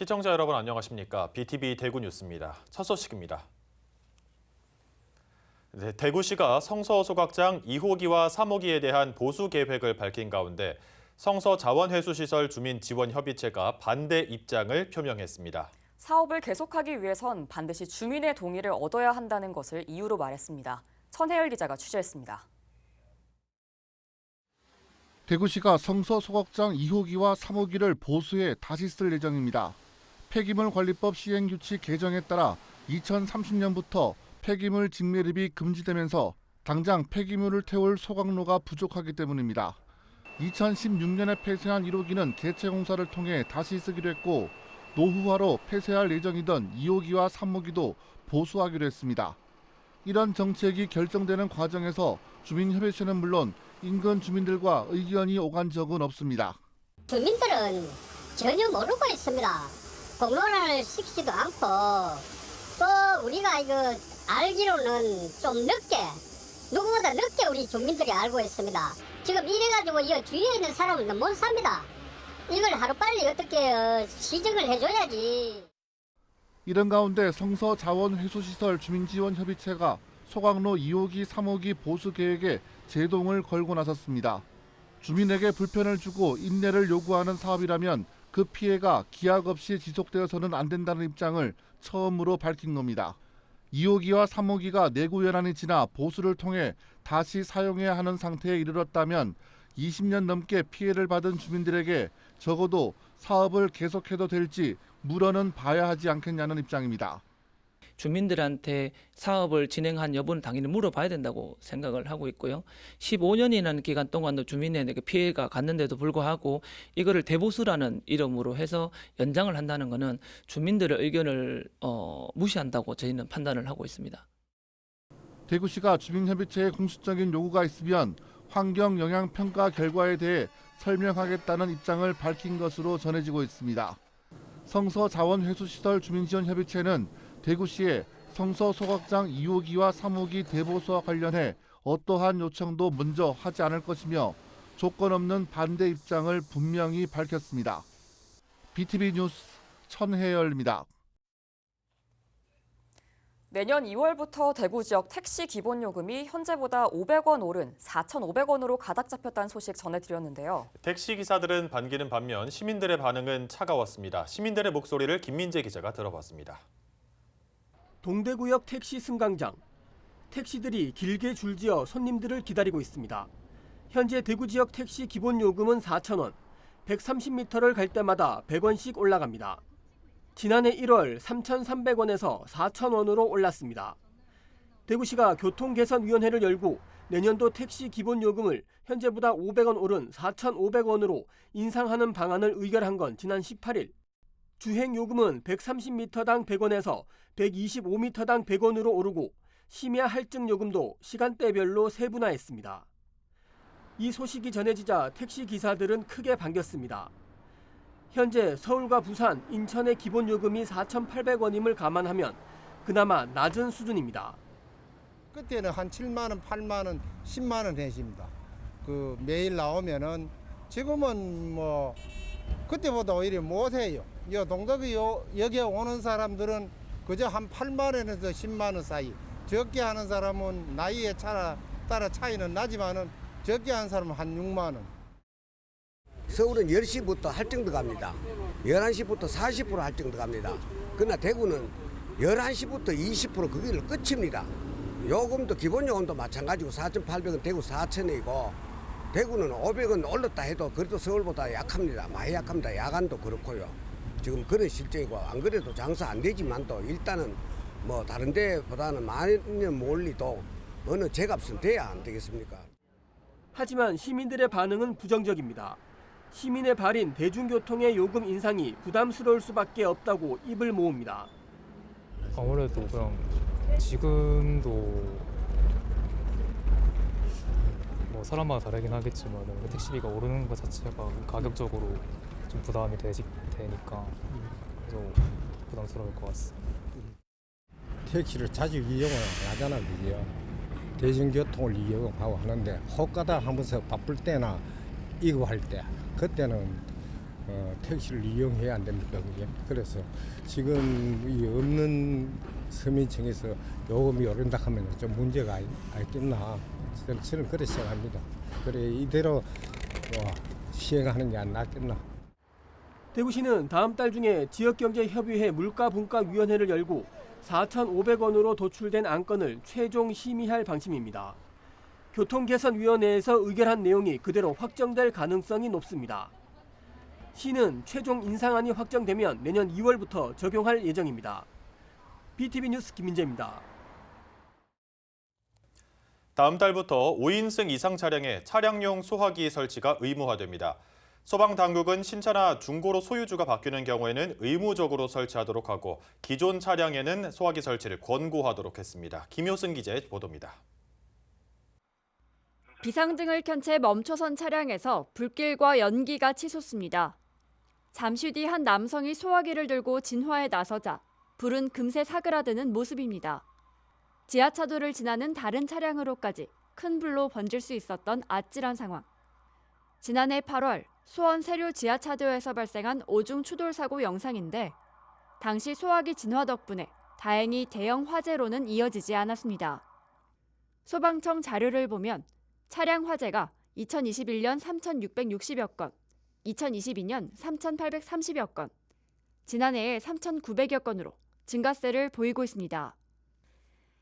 시청자 여러분 안녕하십니까? BTV 대구 뉴스입니다. 첫 소식입니다. 네, 대구시가 성서 소각장 2호기와 3호기에 대한 보수 계획을 밝힌 가운데 성서 자원회수시설 주민지원협의체가 반대 입장을 표명했습니다. 사업을 계속하기 위해선 반드시 주민의 동의를 얻어야 한다는 것을 이유로 말했습니다. 천혜열 기자가 취재했습니다. 대구시가 성서 소각장 2호기와 3호기를 보수해 다시 쓸 예정입니다. 폐기물관리법 시행규칙 개정에 따라 2030년부터 폐기물 직매립이 금지되면서 당장 폐기물을 태울 소각로가 부족하기 때문입니다. 2016년에 폐쇄한 1호기는 개체 공사를 통해 다시 쓰기로 했고 노후화로 폐쇄할 예정이던 2호기와 3호기도 보수하기로 했습니다. 이런 정책이 결정되는 과정에서 주민협의체는 물론 인근 주민들과 의견이 오간 적은 없습니다. 주민들은 전혀 모르고 있습니다. 공론화를 시키지도 않고 또 우리가 이거 알기로는 좀 늦게 누구보다 늦게 우리 주민들이 알고 있습니다. 지금 이래가지고 이 주위에 있는 사람은 못 삽니다. 이걸 하루빨리 어떻게 시정을 해줘야지. 이런 가운데 성서 자원회수시설 주민지원협의체가 소각로 2호기, 3호기 보수 계획에 제동을 걸고 나섰습니다. 주민에게 불편을 주고 인내를 요구하는 사업이라면 그 피해가 기약 없이 지속되어서는 안 된다는 입장을 처음으로 밝힌 겁니다. 2호기와 3호기가 내구 연한이 지나 보수를 통해 다시 사용해야 하는 상태에 이르렀다면 20년 넘게 피해를 받은 주민들에게 적어도 사업을 계속해도 될지 물어는 봐야 하지 않겠냐는 입장입니다. 주민들한테 사업을 진행한 여부는 당연히 물어봐야 된다고 생각을 하고 있고요. 15년이라는 기간 동안도 주민에게 피해가 갔는데도 불구하고 이거를 대보수라는 이름으로 해서 연장을 한다는 것은 주민들의 의견을 무시한다고 저희는 판단을 하고 있습니다. 대구시가 주민협의체에 공식적인 요구가 있으면 환경영향평가 결과에 대해 설명하겠다는 입장을 밝힌 것으로 전해지고 있습니다. 성서 자원회수시설 주민지원협의체는 대구시에 성서 소각장 2호기와 3호기 대보수와 관련해 어떠한 요청도 먼저 하지 않을 것이며 조건 없는 반대 입장을 분명히 밝혔습니다. BTV 뉴스 천혜열입니다. 내년 2월부터 대구 지역 택시 기본요금이 현재보다 500원 오른 4,500원으로 가닥 잡혔다는 소식 전해드렸는데요. 택시 기사들은 반기는 반면 시민들의 반응은 차가웠습니다. 시민들의 목소리를 김민재 기자가 들어봤습니다. 동대구역 택시 승강장. 택시들이 길게 줄지어 손님들을 기다리고 있습니다. 현재 대구 지역 택시 기본 요금은 4,000원, 130m를 갈 때마다 100원씩 올라갑니다. 지난해 1월 3,300원에서 4,000원으로 올랐습니다. 대구시가 교통개선위원회를 열고 내년도 택시 기본 요금을 현재보다 500원 오른 4,500원으로 인상하는 방안을 의결한 건 지난 18일. 주행 요금은 130m당 100원에서 125m당 100원으로 오르고 심야 할증 요금도 시간대별로 세분화했습니다. 이 소식이 전해지자 택시 기사들은 크게 반겼습니다. 현재 서울과 부산, 인천의 기본 요금이 4,800원임을 감안하면 그나마 낮은 수준입니다. 그때는 한 7만 원, 8만 원, 10만 원 했습니다. 매일 나오면은 지금은 뭐 그때보다 오히려 못해요. 여기에 오는 사람들은 그저 한 8만 원에서 10만 원 사이. 적게 하는 사람은 나이에 따라 차이는 나지만은 적게 하는 사람은 한 6만 원. 서울은 10시부터 할증도 갑니다. 11시부터 40% 할증도 갑니다. 그러나 대구는 11시부터 20% 그게 끝입니다. 요금도 기본 요금도 마찬가지고 4,800원 대구 4,000원이고 대구는 500원 올랐다 해도 그래도 서울보다 약합니다. 많이 약합니다. 야간도 그렇고요. 지금 그런 실정이고 안 그래도 장사 안 되지만도 일단은 뭐 다른 데보다는 많이 몰리도 어느 제값은 돼야 안 되겠습니까? 하지만 시민들의 반응은 부정적입니다. 시민의 발인 대중교통의 요금 인상이 부담스러울 수밖에 없다고 입을 모읍니다. 아무래도 그냥 지금도 뭐 사람마다 다르긴 하겠지만 택시비가 오르는 것 자체가 가격적으로 좀 부담이 되니까 그래서 부담스러울 것 같습니다. 택시를 자주 이용을 하잖아, 그게요. 대중교통을 이용하고 하는데 혹가다 하면서 바쁠 때나 이거 할 때 그때는 택시를 이용해야 안 됩니까, 그게? 그래서 지금 이 없는 서민층에서 요금이 오른다 하면 좀 문제가 있겠나. 저는 그렇게 생각합니다. 그래 이대로 시행하는 게 안 낫겠나. 대구시는 다음 달 중에 지역경제협의회 물가분과위원회를 열고 4,500원으로 도출된 안건을 최종 심의할 방침입니다. 교통개선위원회에서 의결한 내용이 그대로 확정될 가능성이 높습니다. 시는 최종 인상안이 확정되면 내년 2월부터 적용할 예정입니다. BTV 뉴스 김민재입니다. 다음 달부터 5인승 이상 차량에 차량용 소화기 설치가 의무화됩니다. 소방당국은 신차나 중고로 소유주가 바뀌는 경우에는 의무적으로 설치하도록 하고 기존 차량에는 소화기 설치를 권고하도록 했습니다. 김효승 기자의 보도입니다. 비상등을 켠 채 멈춰선 차량에서 불길과 연기가 치솟습니다. 잠시 뒤 한 남성이 소화기를 들고 진화에 나서자 불은 금세 사그라드는 모습입니다. 지하차도를 지나는 다른 차량으로까지 큰 불로 번질 수 있었던 아찔한 상황. 지난해 8월 수원 세류 지하차도에서 발생한 오중 추돌 사고 영상인데 당시 소화기 진화 덕분에 다행히 대형 화재로는 이어지지 않았습니다. 소방청 자료를 보면 차량 화재가 2021년 3,660여 건, 2022년 3,830여 건, 지난해에 3,900여 건으로 증가세를 보이고 있습니다.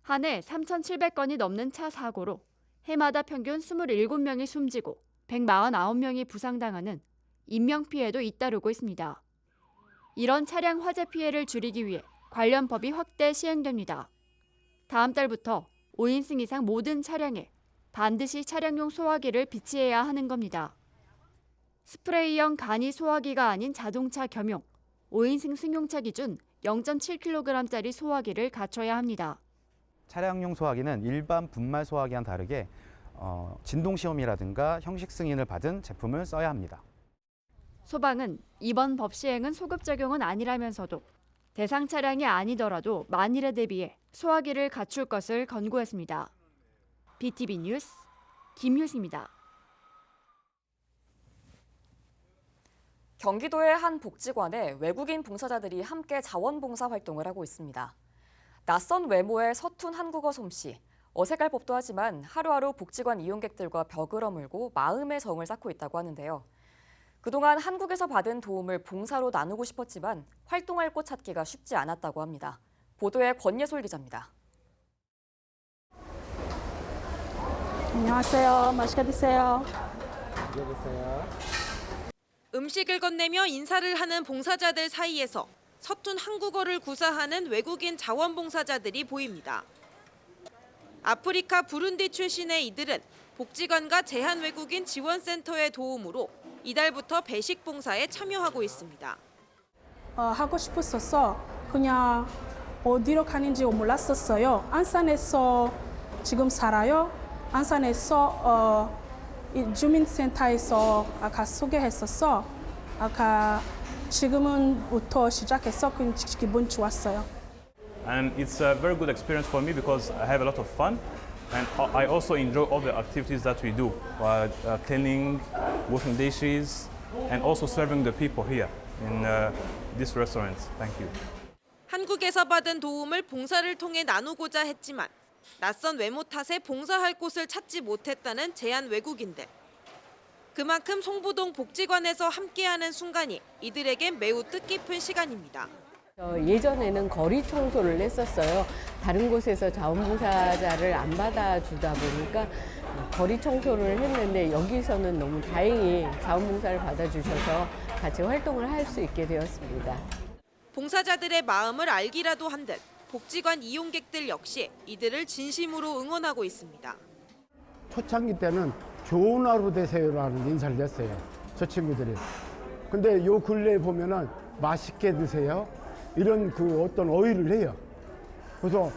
한 해 3,700건이 넘는 차 사고로 해마다 평균 27명이 숨지고 149명이 부상당하는 인명피해도 잇따르고 있습니다. 이런 차량 화재 피해를 줄이기 위해 관련 법이 확대 시행됩니다. 다음 달부터 5인승 이상 모든 차량에 반드시 차량용 소화기를 비치해야 하는 겁니다. 스프레이형 간이 소화기가 아닌 자동차 겸용 5인승 승용차 기준 0.7kg짜리 소화기를 갖춰야 합니다. 차량용 소화기는 일반 분말 소화기와는 다르게 진동시험이라든가 형식 승인을 받은 제품을 써야 합니다. 소방은 이번 법 시행은 소급 적용은 아니라면서도 대상 차량이 아니더라도 만일에 대비해 소화기를 갖출 것을 권고했습니다. BTV 뉴스 김효승입니다. 경기도의 한 복지관에 외국인 봉사자들이 함께 자원봉사 활동을 하고 있습니다. 낯선 외모의 서툰 한국어 솜씨, 어색할 법도 하지만 하루하루 복지관 이용객들과 벽을 허물고 마음의 정을 쌓고 있다고 하는데요. 그동안 한국에서 받은 도움을 봉사로 나누고 싶었지만 활동할 곳 찾기가 쉽지 않았다고 합니다. 보도에 권예솔 기자입니다. 안녕하세요. 맛있게 드세요. 음식을 건네며 인사를 하는 봉사자들 사이에서 서툰 한국어를 구사하는 외국인 자원봉사자들이 보입니다. 아프리카 부룬디 출신의 이들은 복지관과 제한외국인 지원센터의 도움으로 이달부터 배식 봉사에 참여하고 있습니다. 하고 싶었어서 그냥 어디로 가는지 몰랐었어요. 안산에서 지금 살아요. 안산에서 주민센터에서 아까 소개했었어. 아까 지금은부터 시작해서 기분 좋았어요. And it's a very good experience for me because I have a lot of fun and I also enjoy all the activities that we do, cleaning, washing dishes, and also serving the people here in this restaurant. Thank you. 한국에서 받은 도움을 봉사를 통해 나누고자 했지만 낯선 외모 탓에 봉사할 곳을 찾지 못했다는 제한 외국인들. 그만큼 송부동 복지관에서 함께하는 순간이 이들에겐 매우 뜻깊은 시간입니다. 예전에는 거리 청소를 했었어요. 다른 곳에서 자원봉사자를 안 받아주다 보니까 거리 청소를 했는데 여기서는 너무 다행히 자원봉사를 받아주셔서 같이 활동을 할 수 있게 되었습니다. 봉사자들의 마음을 알기라도 한 듯 복지관 이용객들 역시 이들을 진심으로 응원하고 있습니다. 초창기 때는 좋은 하루 되세요라는 인사를 했어요. 저 친구들이. 근데 요 근래에 보면은 맛있게 드세요. 이런 어떤 어휘를 해요. 그래서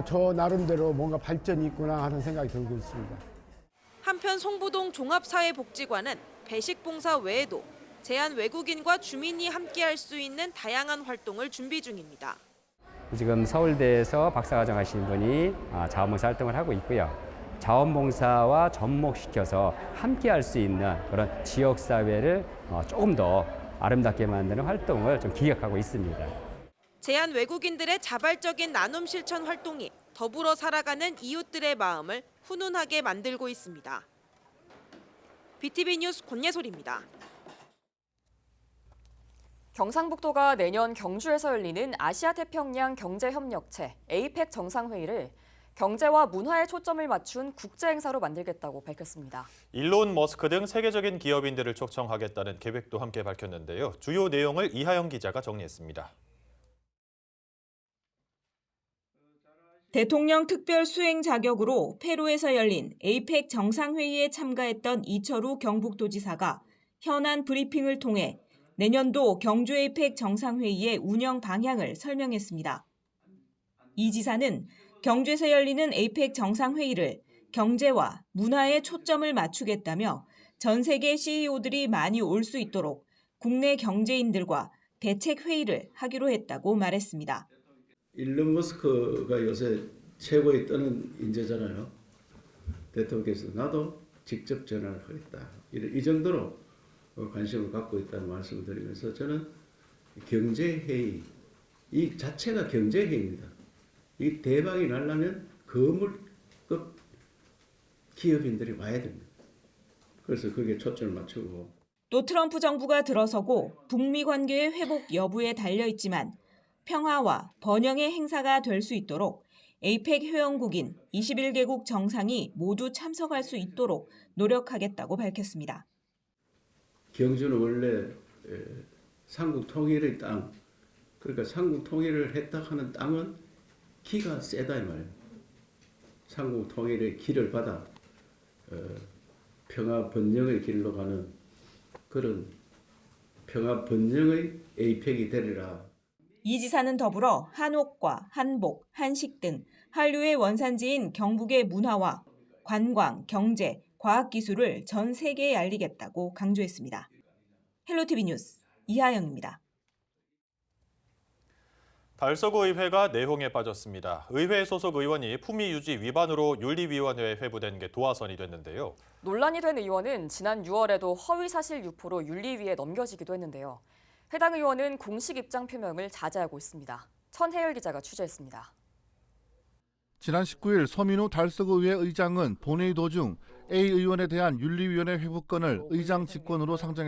저 나름대로 뭔가 발전이 있구나 하는 생각이 들고 있습니다. 한편 송부동 종합사회복지관은 배식 봉사 외에도 제한 외국인과 주민이 함께할 수 있는 다양한 활동을 준비 중입니다. 지금 서울대에서 박사과정 하시는 분이 자원봉사 활동을 하고 있고요. 자원봉사와 접목시켜서 함께할 수 있는 그런 지역사회를 조금 더 아름답게 만드는 활동을 좀 기획하고 있습니다. 제한 외국인들의 자발적인 나눔 실천 활동이 더불어 살아가는 이웃들의 마음을 훈훈하게 만들고 있습니다. BTV 뉴스 권예솔입니다. 경상북도가 내년 경주에서 열리는 아시아태평양 경제협력체 APEC 정상회의를 경제와 문화에 초점을 맞춘 국제행사로 만들겠다고 밝혔습니다. 일론 머스크 등 세계적인 기업인들을 초청하겠다는 계획도 함께 밝혔는데요. 주요 내용을 이하영 기자가 정리했습니다. 대통령 특별 수행 자격으로 페루에서 열린 APEC 정상회의에 참가했던 이철우 경북도지사가 현안 브리핑을 통해 내년도 경주 APEC 정상회의의 운영 방향을 설명했습니다. 이 지사는 경주에서 열리는 APEC 정상회의를 경제와 문화에 초점을 맞추겠다며 전 세계 CEO들이 많이 올 수 있도록 국내 경제인들과 대책 회의를 하기로 했다고 말했습니다. 일론 머스크가 요새 최고의 뜨는 인재잖아요. 대통령께서 나도 직접 전화를 하겠다. 이 정도로 관심을 갖고 있다는 말씀을 드리면서 저는 경제회의, 이 자체가 경제회의입니다. 이 대박이 나려면 거물급 기업인들이 와야 됩니다. 그래서 거기에 초점을 맞추고. 또 트럼프 정부가 들어서고 북미 관계의 회복 여부에 달려있지만 평화와 번영의 행사가 될 수 있도록 APEC 회원국인 21개국 정상이 모두 참석할 수 있도록 노력하겠다고 밝혔습니다. 경주는 원래 삼국 통일의 땅, 그러니까 삼국 통일을 했다 하는 땅은 기가 세다 이 말이에요. 삼국 통일의 길을 받아 평화 번영의 길로 가는 그런 평화 번영의 APEC이 되리라. 이 지사는 더불어 한옥과 한복, 한식 등 한류의 원산지인 경북의 문화와 관광, 경제, 과학기술을 전 세계에 알리겠다고 강조했습니다. 헬로티비 뉴스 이하영입니다. 달서구 의회가 내홍에 빠졌습니다. 의회 소속 의원이 품위 유지 위반으로 윤리위원회에 회부된 게 도화선이 됐는데요. 논란이 된 의원은 지난 6월에도 허위사실 유포로 윤리위에 넘겨지기도 했는데요. 해당 의원은 공식 입장 표명을 자제하고 있습니다. 천혜열 기자가 취재했습니다. 지난 19일 서민우 달서구의회 의장은 본회의 도중 A 의원에 대한 윤리위원회 회부권을 의장 직권으로 상정했습니다.